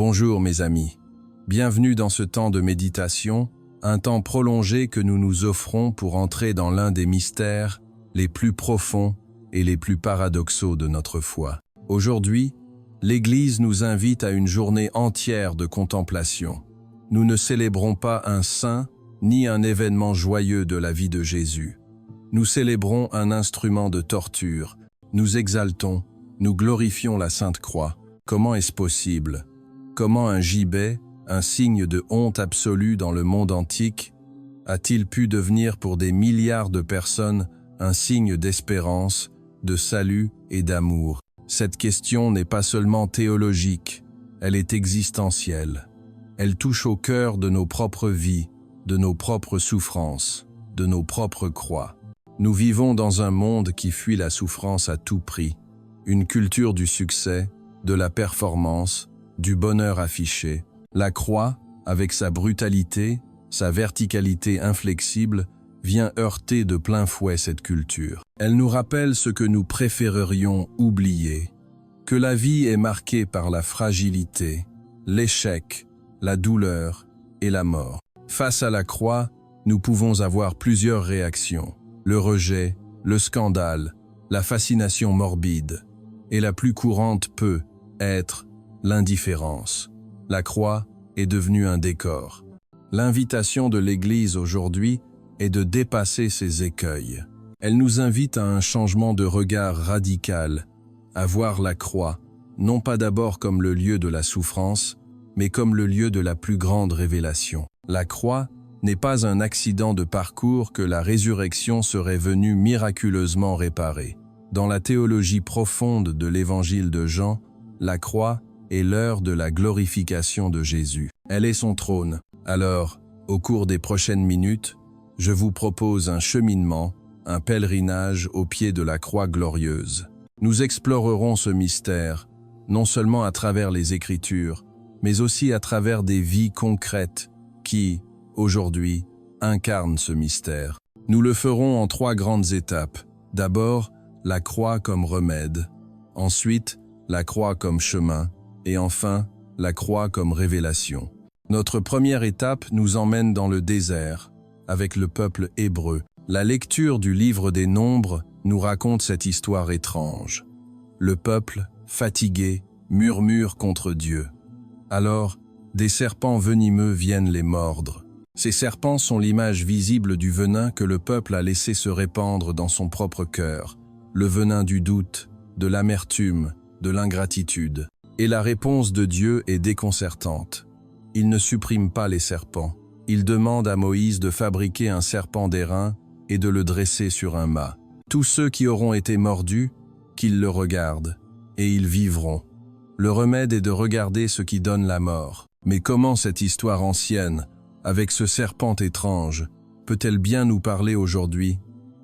Bonjour mes amis, bienvenue dans ce temps de méditation, un temps prolongé que nous nous offrons pour entrer dans l'un des mystères les plus profonds et les plus paradoxaux de notre foi. Aujourd'hui, l'Église nous invite à une journée entière de contemplation. Nous ne célébrons pas un saint ni un événement joyeux de la vie de Jésus. Nous célébrons un instrument de torture, nous exaltons, nous glorifions la Sainte Croix. Comment est-ce possible? Comment un gibet, un signe de honte absolue dans le monde antique, a-t-il pu devenir pour des milliards de personnes un signe d'espérance, de salut et d'amour? Cette question n'est pas seulement théologique, elle est existentielle. Elle touche au cœur de nos propres vies, de nos propres souffrances, de nos propres croix. Nous vivons dans un monde qui fuit la souffrance à tout prix, une culture du succès, de la performance, du bonheur affiché. La croix, avec sa brutalité, sa verticalité inflexible, vient heurter de plein fouet cette culture. Elle nous rappelle ce que nous préférerions oublier, que la vie est marquée par la fragilité, l'échec, la douleur et la mort. Face à la croix, nous pouvons avoir plusieurs réactions. Le rejet, le scandale, la fascination morbide, et la plus courante peut être l'indifférence. La croix est devenue un décor. L'invitation de l'Église aujourd'hui est de dépasser ces écueils. Elle nous invite à un changement de regard radical, à voir la croix, non pas d'abord comme le lieu de la souffrance, mais comme le lieu de la plus grande révélation. La croix n'est pas un accident de parcours que la résurrection serait venue miraculeusement réparer. Dans la théologie profonde de l'Évangile de Jean, la croix est l'heure de la glorification de Jésus. Elle est son trône. Alors, au cours des prochaines minutes, je vous propose un cheminement, un pèlerinage au pied de la croix glorieuse. Nous explorerons ce mystère, non seulement à travers les Écritures, mais aussi à travers des vies concrètes qui, aujourd'hui, incarnent ce mystère. Nous le ferons en 3 grandes étapes. D'abord, la croix comme remède. Ensuite, la croix comme chemin. Et enfin, la croix comme révélation. Notre première étape nous emmène dans le désert, avec le peuple hébreu. La lecture du livre des Nombres nous raconte cette histoire étrange. Le peuple, fatigué, murmure contre Dieu. Alors, des serpents venimeux viennent les mordre. Ces serpents sont l'image visible du venin que le peuple a laissé se répandre dans son propre cœur, le venin du doute, de l'amertume, de l'ingratitude. Et la réponse de Dieu est déconcertante. Il ne supprime pas les serpents. Il demande à Moïse de fabriquer un serpent d'airain et de le dresser sur un mât. Tous ceux qui auront été mordus, qu'ils le regardent, et ils vivront. Le remède est de regarder ce qui donne la mort. Mais comment cette histoire ancienne, avec ce serpent étrange, peut-elle bien nous parler aujourd'hui?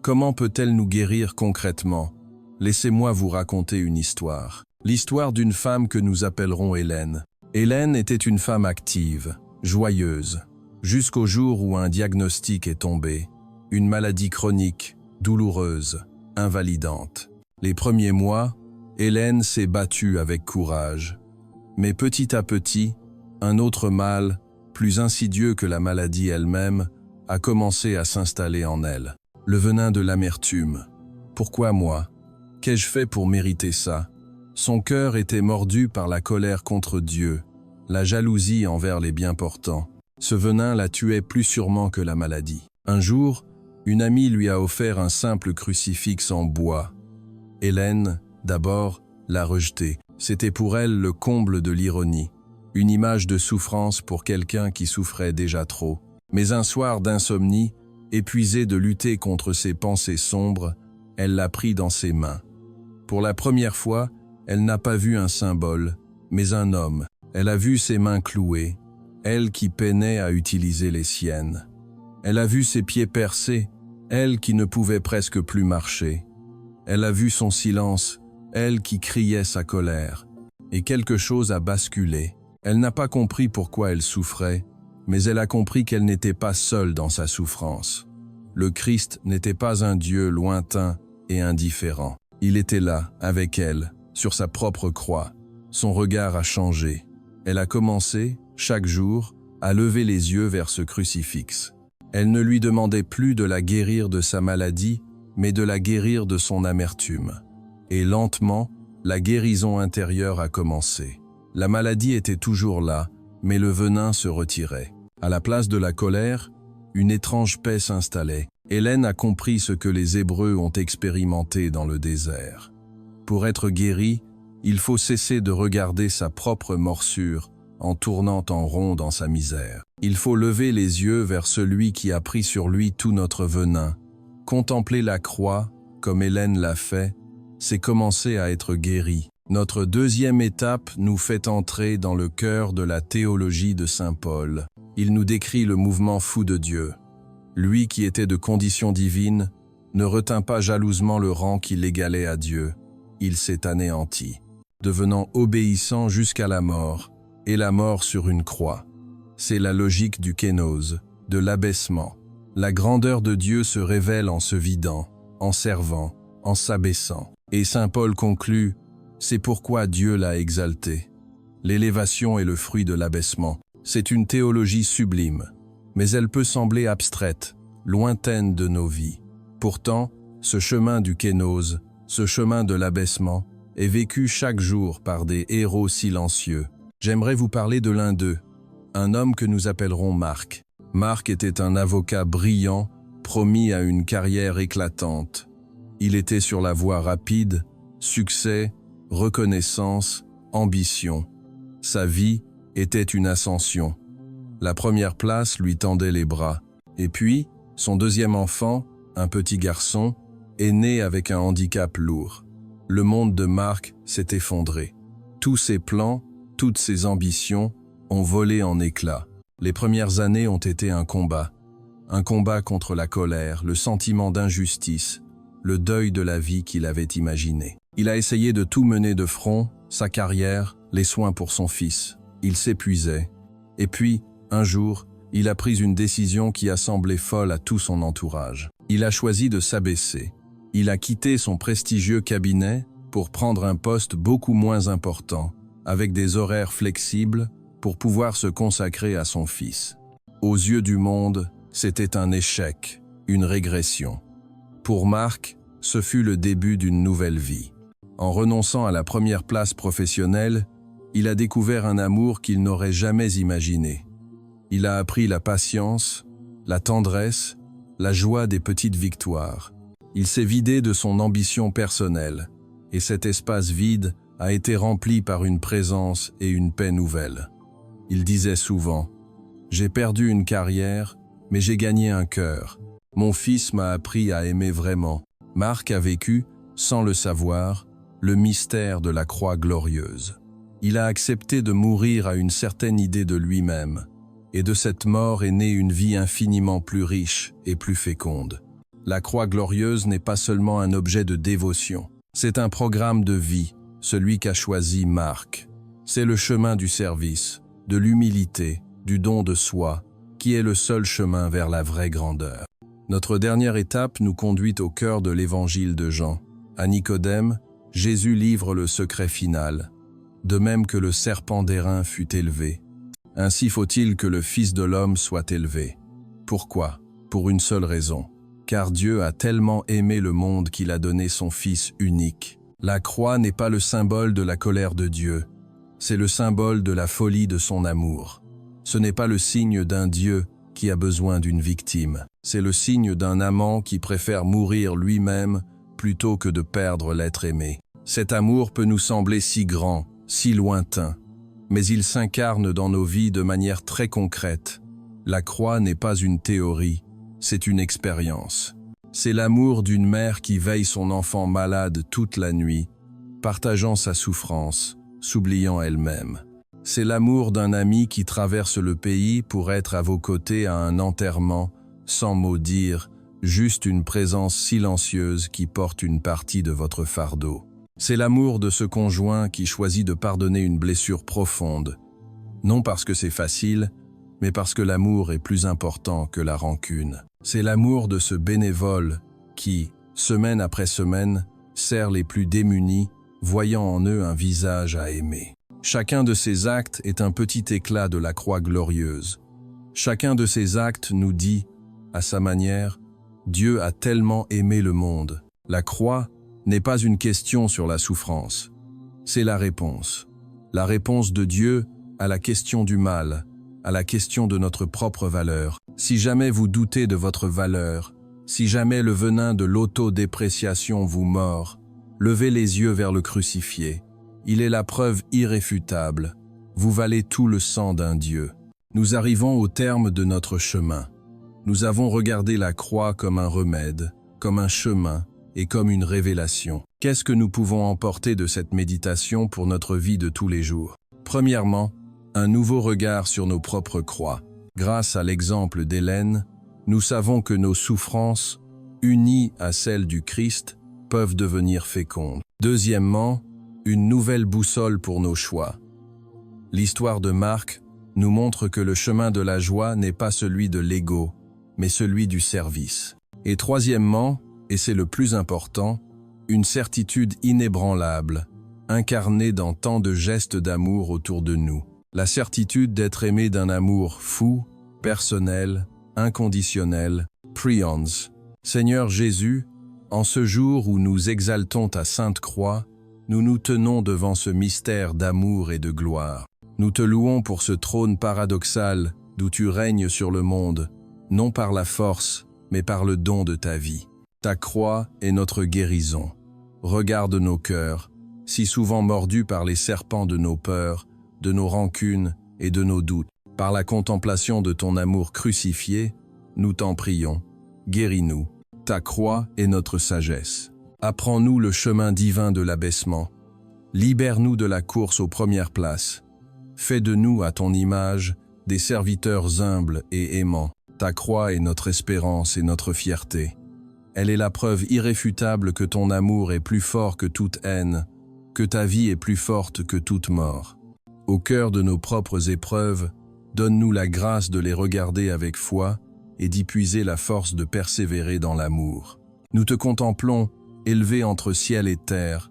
Comment peut-elle nous guérir concrètement? Laissez-moi vous raconter une histoire. L'histoire d'une femme que nous appellerons Hélène. Hélène était une femme active, joyeuse, jusqu'au jour où un diagnostic est tombé. Une maladie chronique, douloureuse, invalidante. Les premiers mois, Hélène s'est battue avec courage. Mais petit à petit, un autre mal, plus insidieux que la maladie elle-même, a commencé à s'installer en elle. Le venin de l'amertume. Pourquoi moi? Qu'ai-je fait pour mériter ça? Son cœur était mordu par la colère contre Dieu, la jalousie envers les bien-portants. Ce venin la tuait plus sûrement que la maladie. Un jour, une amie lui a offert un simple crucifix en bois. Hélène, d'abord, l'a rejeté. C'était pour elle le comble de l'ironie, une image de souffrance pour quelqu'un qui souffrait déjà trop. Mais un soir d'insomnie, épuisée de lutter contre ses pensées sombres, elle l'a pris dans ses mains. Pour la première fois, elle n'a pas vu un symbole, mais un homme. Elle a vu ses mains clouées, elle qui peinait à utiliser les siennes. Elle a vu ses pieds percés, elle qui ne pouvait presque plus marcher. Elle a vu son silence, elle qui criait sa colère. Et quelque chose a basculé. Elle n'a pas compris pourquoi elle souffrait, mais elle a compris qu'elle n'était pas seule dans sa souffrance. Le Christ n'était pas un Dieu lointain et indifférent. Il était là, avec elle, sur sa propre croix. Son regard a changé. Elle a commencé, chaque jour, à lever les yeux vers ce crucifix. Elle ne lui demandait plus de la guérir de sa maladie, mais de la guérir de son amertume. Et lentement, la guérison intérieure a commencé. La maladie était toujours là, mais le venin se retirait. À la place de la colère, une étrange paix s'installait. Hélène a compris ce que les Hébreux ont expérimenté dans le désert. Pour être guéri, il faut cesser de regarder sa propre morsure en tournant en rond dans sa misère. Il faut lever les yeux vers celui qui a pris sur lui tout notre venin. Contempler la croix, comme Hélène l'a fait, c'est commencer à être guéri. Notre deuxième étape nous fait entrer dans le cœur de la théologie de saint Paul. Il nous décrit le mouvement fou de Dieu. Lui qui était de condition divine ne retint pas jalousement le rang qui l'égalait à Dieu. Il s'est anéanti, devenant obéissant jusqu'à la mort, et la mort sur une croix. C'est la logique du kénose, de l'abaissement. La grandeur de Dieu se révèle en se vidant, en servant, en s'abaissant. Et saint Paul conclut, c'est pourquoi Dieu l'a exalté. L'élévation est le fruit de l'abaissement. C'est une théologie sublime, mais elle peut sembler abstraite, lointaine de nos vies. Pourtant, ce chemin du kénose, ce chemin de l'abaissement, est vécu chaque jour par des héros silencieux. J'aimerais vous parler de l'un d'eux, un homme que nous appellerons Marc. Marc était un avocat brillant, promis à une carrière éclatante. Il était sur la voie rapide, succès, reconnaissance, ambition. Sa vie était une ascension. La première place lui tendait les bras. Et puis, son deuxième enfant, un petit garçon, est né avec un handicap lourd. Le monde de Marc s'est effondré. Tous ses plans, toutes ses ambitions ont volé en éclats. Les premières années ont été un combat contre la colère, le sentiment d'injustice, le deuil de la vie qu'il avait imaginé. Il a essayé de tout mener de front, sa carrière, les soins pour son fils. Il s'épuisait. Et puis, un jour, il a pris une décision qui a semblé folle à tout son entourage. Il a choisi de s'abaisser. Il a quitté son prestigieux cabinet pour prendre un poste beaucoup moins important, avec des horaires flexibles, pour pouvoir se consacrer à son fils. Aux yeux du monde, c'était un échec, une régression. Pour Marc, ce fut le début d'une nouvelle vie. En renonçant à la première place professionnelle, il a découvert un amour qu'il n'aurait jamais imaginé. Il a appris la patience, la tendresse, la joie des petites victoires. Il s'est vidé de son ambition personnelle, et cet espace vide a été rempli par une présence et une paix nouvelles. Il disait souvent « J'ai perdu une carrière, mais j'ai gagné un cœur. Mon fils m'a appris à aimer vraiment. » Marc a vécu, sans le savoir, le mystère de la croix glorieuse. Il a accepté de mourir à une certaine idée de lui-même, et de cette mort est née une vie infiniment plus riche et plus féconde. La croix glorieuse n'est pas seulement un objet de dévotion, c'est un programme de vie, celui qu'a choisi Marc. C'est le chemin du service, de l'humilité, du don de soi, qui est le seul chemin vers la vraie grandeur. Notre dernière étape nous conduit au cœur de l'évangile de Jean. À Nicodème, Jésus livre le secret final. De même que le serpent d'airain fut élevé, ainsi faut-il que le Fils de l'homme soit élevé. Pourquoi? Pour une seule raison. Car Dieu a tellement aimé le monde qu'il a donné son Fils unique. La croix n'est pas le symbole de la colère de Dieu, c'est le symbole de la folie de son amour. Ce n'est pas le signe d'un Dieu qui a besoin d'une victime, c'est le signe d'un amant qui préfère mourir lui-même plutôt que de perdre l'être aimé. Cet amour peut nous sembler si grand, si lointain, mais il s'incarne dans nos vies de manière très concrète. La croix n'est pas une théorie, c'est une expérience. C'est l'amour d'une mère qui veille son enfant malade toute la nuit, partageant sa souffrance, s'oubliant elle-même. C'est l'amour d'un ami qui traverse le pays pour être à vos côtés à un enterrement, sans mot dire, juste une présence silencieuse qui porte une partie de votre fardeau. C'est l'amour de ce conjoint qui choisit de pardonner une blessure profonde, non parce que c'est facile, mais parce que l'amour est plus important que la rancune. C'est l'amour de ce bénévole qui, semaine après semaine, sert les plus démunis, voyant en eux un visage à aimer. Chacun de ces actes est un petit éclat de la croix glorieuse. Chacun de ces actes nous dit, à sa manière, Dieu a tellement aimé le monde. La croix n'est pas une question sur la souffrance. C'est la réponse. La réponse de Dieu à la question du mal, à la question de notre propre valeur. Si jamais vous doutez de votre valeur, si jamais le venin de l'autodépréciation vous mord, levez les yeux vers le crucifié. Il est la preuve irréfutable. Vous valez tout le sang d'un Dieu. Nous arrivons au terme de notre chemin. Nous avons regardé la croix comme un remède, comme un chemin et comme une révélation. Qu'est-ce que nous pouvons emporter de cette méditation pour notre vie de tous les jours? Premièrement, un nouveau regard sur nos propres croix. Grâce à l'exemple d'Hélène, nous savons que nos souffrances, unies à celles du Christ, peuvent devenir fécondes. Deuxièmement, une nouvelle boussole pour nos choix. L'histoire de Marc nous montre que le chemin de la joie n'est pas celui de l'ego, mais celui du service. Et troisièmement, et c'est le plus important, une certitude inébranlable, incarnée dans tant de gestes d'amour autour de nous. La certitude d'être aimé d'un amour fou, personnel, inconditionnel, prions. Seigneur Jésus, en ce jour où nous exaltons ta sainte croix, nous nous tenons devant ce mystère d'amour et de gloire. Nous te louons pour ce trône paradoxal d'où tu règnes sur le monde, non par la force, mais par le don de ta vie. Ta croix est notre guérison. Regarde nos cœurs, si souvent mordus par les serpents de nos peurs, de nos rancunes et de nos doutes. Par la contemplation de ton amour crucifié, nous t'en prions. Guéris-nous. Ta croix est notre sagesse. Apprends-nous le chemin divin de l'abaissement. Libère-nous de la course aux premières places. Fais de nous, à ton image, des serviteurs humbles et aimants. Ta croix est notre espérance et notre fierté. Elle est la preuve irréfutable que ton amour est plus fort que toute haine, que ta vie est plus forte que toute mort. Au cœur de nos propres épreuves, donne-nous la grâce de les regarder avec foi et d'y puiser la force de persévérer dans l'amour. Nous te contemplons, élevés entre ciel et terre,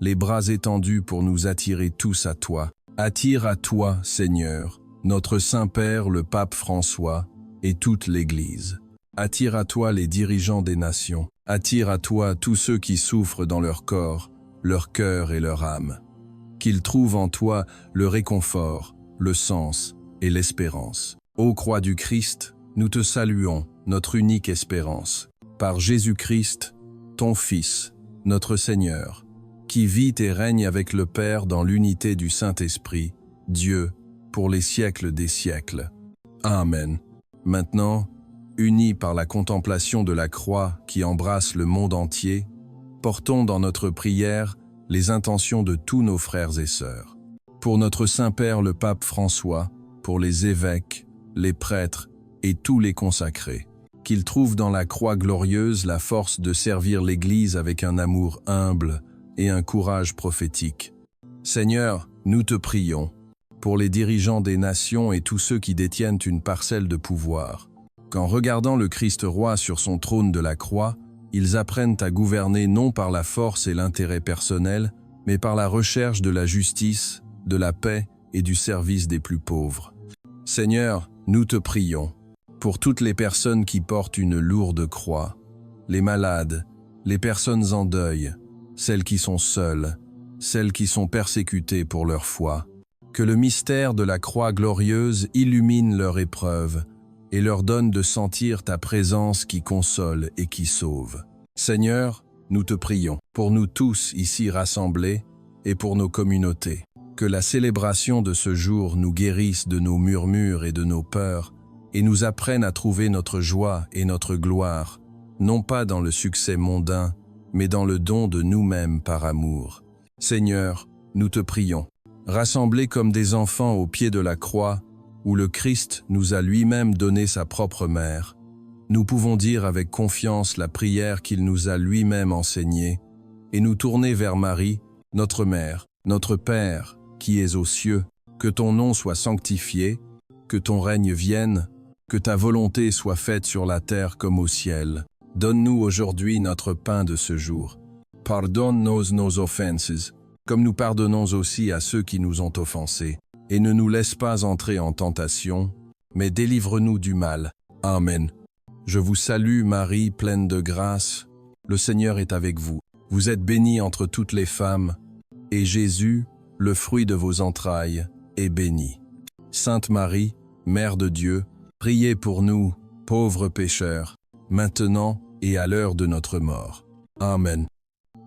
les bras étendus pour nous attirer tous à toi. Attire à toi, Seigneur, notre Saint-Père, le Pape François, et toute l'Église. Attire à toi les dirigeants des nations. Attire à toi tous ceux qui souffrent dans leur corps, leur cœur et leur âme. Qu'ils trouvent en toi le réconfort, le sens et l'espérance. Ô croix du Christ, nous te saluons, notre unique espérance. Par Jésus-Christ, ton Fils, notre Seigneur, qui vit et règne avec le Père dans l'unité du Saint-Esprit, Dieu, pour les siècles des siècles. Amen. Maintenant, unis par la contemplation de la croix qui embrasse le monde entier, portons dans notre prière les intentions de tous nos frères et sœurs. Pour notre Saint-Père le Pape François, pour les évêques, les prêtres et tous les consacrés, qu'ils trouvent dans la croix glorieuse la force de servir l'Église avec un amour humble et un courage prophétique. Seigneur, nous te prions, pour les dirigeants des nations et tous ceux qui détiennent une parcelle de pouvoir, qu'en regardant le Christ roi sur son trône de la croix, ils apprennent à gouverner non par la force et l'intérêt personnel, mais par la recherche de la justice, de la paix et du service des plus pauvres. Seigneur, nous te prions, pour toutes les personnes qui portent une lourde croix, les malades, les personnes en deuil, celles qui sont seules, celles qui sont persécutées pour leur foi. Que le mystère de la croix glorieuse illumine leur épreuve et leur donne de sentir ta présence qui console et qui sauve. Seigneur, nous te prions, pour nous tous ici rassemblés et pour nos communautés. Que la célébration de ce jour nous guérisse de nos murmures et de nos peurs et nous apprenne à trouver notre joie et notre gloire, non pas dans le succès mondain, mais dans le don de nous-mêmes par amour. Seigneur, nous te prions, rassemblés comme des enfants au pied de la croix, où le Christ nous a lui-même donné sa propre mère, nous pouvons dire avec confiance la prière qu'il nous a lui-même enseignée et nous tourner vers Marie, notre mère, notre Père, qui es aux cieux, que ton nom soit sanctifié, que ton règne vienne, que ta volonté soit faite sur la terre comme au ciel. Donne-nous aujourd'hui notre pain de ce jour. Pardonne-nous nos offenses, comme nous pardonnons aussi à ceux qui nous ont offensés. Et ne nous laisse pas entrer en tentation, mais délivre-nous du mal. Amen. Je vous salue Marie, pleine de grâce. Le Seigneur est avec vous. Vous êtes bénie entre toutes les femmes, et Jésus, le fruit de vos entrailles, est béni. Sainte Marie, Mère de Dieu, priez pour nous, pauvres pécheurs, maintenant et à l'heure de notre mort. Amen.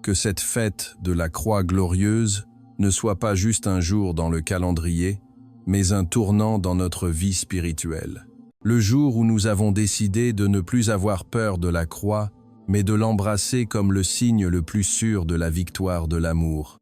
Que cette fête de la croix glorieuse ne soit pas juste un jour dans le calendrier, mais un tournant dans notre vie spirituelle. Le jour où nous avons décidé de ne plus avoir peur de la croix, mais de l'embrasser comme le signe le plus sûr de la victoire de l'amour.